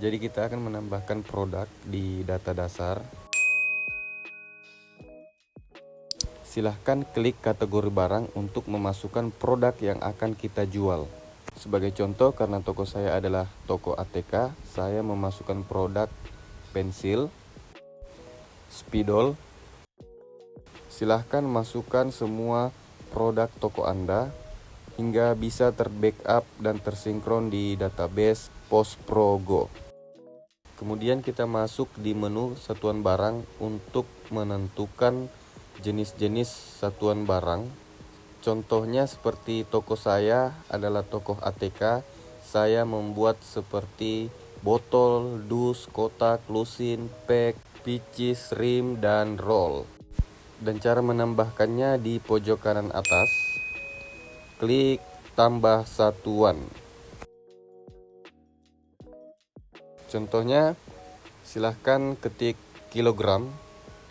Jadi kita akan menambahkan produk di data dasar. Silahkan klik kategori barang untuk memasukkan produk yang akan kita jual. Sebagai contoh, karena toko saya adalah toko ATK, saya memasukkan produk pensil, spidol. Silahkan masukkan semua produk toko Anda hingga bisa terbackup dan tersinkron di database PostPro Go. Kemudian kita masuk di menu satuan barang untuk menentukan jenis-jenis satuan barang. Contohnya seperti toko saya adalah toko ATK, saya membuat seperti botol, dus, kotak, lusin, pack, picis, rim, dan roll. Dan cara menambahkannya di pojok kanan atas, klik tambah satuan. Contohnya, silahkan ketik kilogram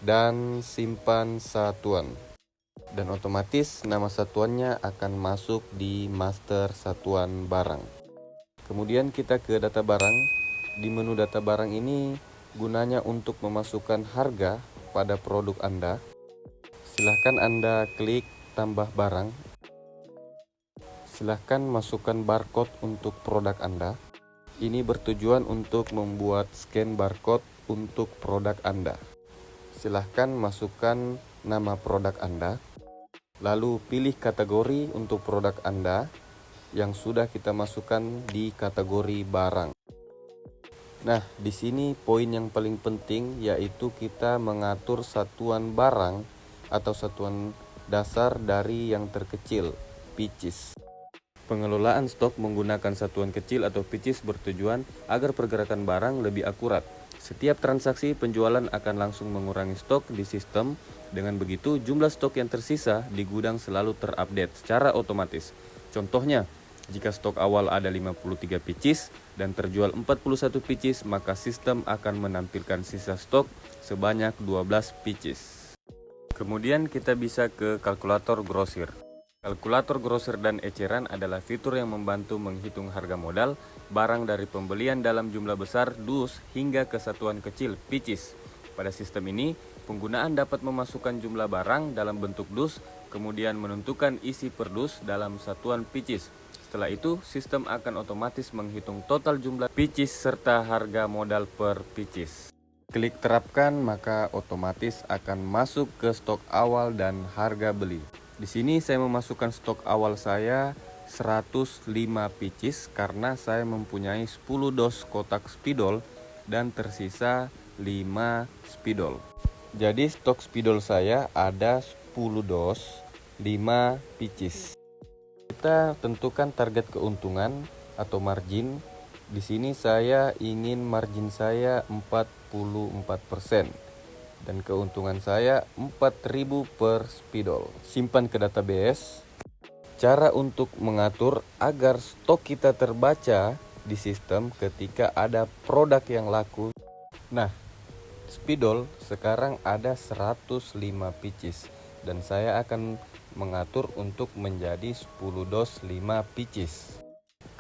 dan simpan satuan. Dan otomatis nama satuannya akan masuk di master satuan barang. Kemudian kita ke data barang. Di menu data barang ini gunanya untuk memasukkan harga pada produk Anda. Silahkan Anda klik tambah barang. Silahkan masukkan barcode untuk produk Anda. Ini bertujuan untuk membuat scan barcode untuk produk Anda. Silahkan masukkan nama produk Anda. Lalu pilih kategori untuk produk Anda yang sudah kita masukkan di kategori barang. Nah, di sini poin yang paling penting yaitu kita mengatur satuan barang atau satuan dasar dari yang terkecil, pieces. Pengelolaan stok menggunakan satuan kecil atau pieces bertujuan agar pergerakan barang lebih akurat. Setiap transaksi penjualan akan langsung mengurangi stok di sistem. Dengan begitu, jumlah stok yang tersisa di gudang selalu terupdate secara otomatis. Contohnya, jika stok awal ada 53 pieces dan terjual 41 pieces, maka sistem akan menampilkan sisa stok sebanyak 12 pieces. Kemudian kita bisa ke kalkulator grosir. Kalkulator grosir dan eceran adalah fitur yang membantu menghitung harga modal barang dari pembelian dalam jumlah besar dus hingga ke satuan kecil pieces. Pada sistem ini, penggunaan dapat memasukkan jumlah barang dalam bentuk dus, kemudian menentukan isi per dus dalam satuan pieces. Setelah itu, sistem akan otomatis menghitung total jumlah pieces serta harga modal per pieces. Klik terapkan, maka otomatis akan masuk ke stok awal dan harga beli. Di sini saya memasukkan stok awal saya 105 pieces karena saya mempunyai 10 dos kotak spidol dan tersisa 5 spidol. Jadi stok spidol saya ada 10 dos, 5 pieces. Kita tentukan target keuntungan atau margin. Di sini saya ingin margin saya 44%. Dan keuntungan saya 4.000 per spidol. Simpan ke database. Cara untuk mengatur agar stok kita terbaca di sistem ketika ada produk yang laku. Nah, spidol sekarang ada 105 pieces dan saya akan mengatur untuk menjadi 10 dos 5 pieces.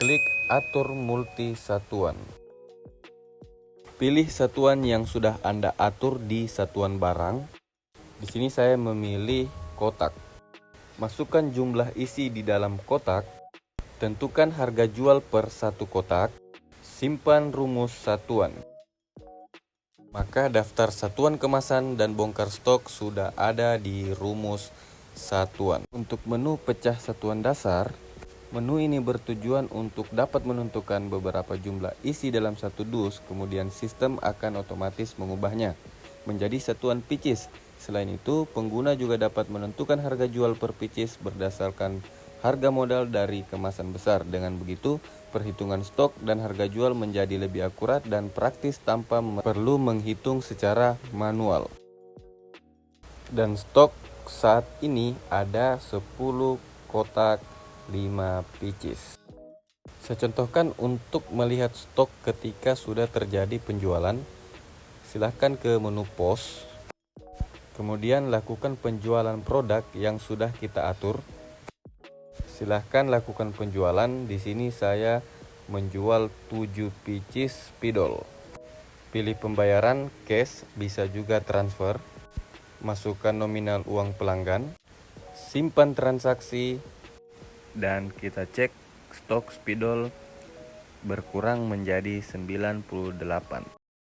Klik atur multi satuan. Pilih satuan yang sudah Anda atur di satuan barang. Di sini saya memilih kotak. Masukkan jumlah isi di dalam kotak. Tentukan harga jual per satu kotak. Simpan rumus satuan. Maka daftar satuan kemasan dan bongkar stok sudah ada di rumus satuan. Untuk menu pecah satuan dasar, menu ini bertujuan untuk dapat menentukan beberapa jumlah isi dalam satu dus, kemudian sistem akan otomatis mengubahnya menjadi satuan pieces. Selain itu, pengguna juga dapat menentukan harga jual per pieces berdasarkan harga modal dari kemasan besar. Dengan begitu, perhitungan stok dan harga jual menjadi lebih akurat dan praktis tanpa perlu menghitung secara manual. Dan stok saat ini ada 10 kotak 5 pieces. Saya contohkan untuk melihat stok ketika sudah terjadi penjualan. Silahkan ke menu pos. Kemudian lakukan penjualan produk yang sudah kita atur. Silahkan lakukan penjualan. Di sini saya menjual 7 pieces spidol. Pilih pembayaran cash, bisa juga transfer. Masukkan nominal uang pelanggan, simpan transaksi, dan kita cek stok spidol berkurang menjadi 98.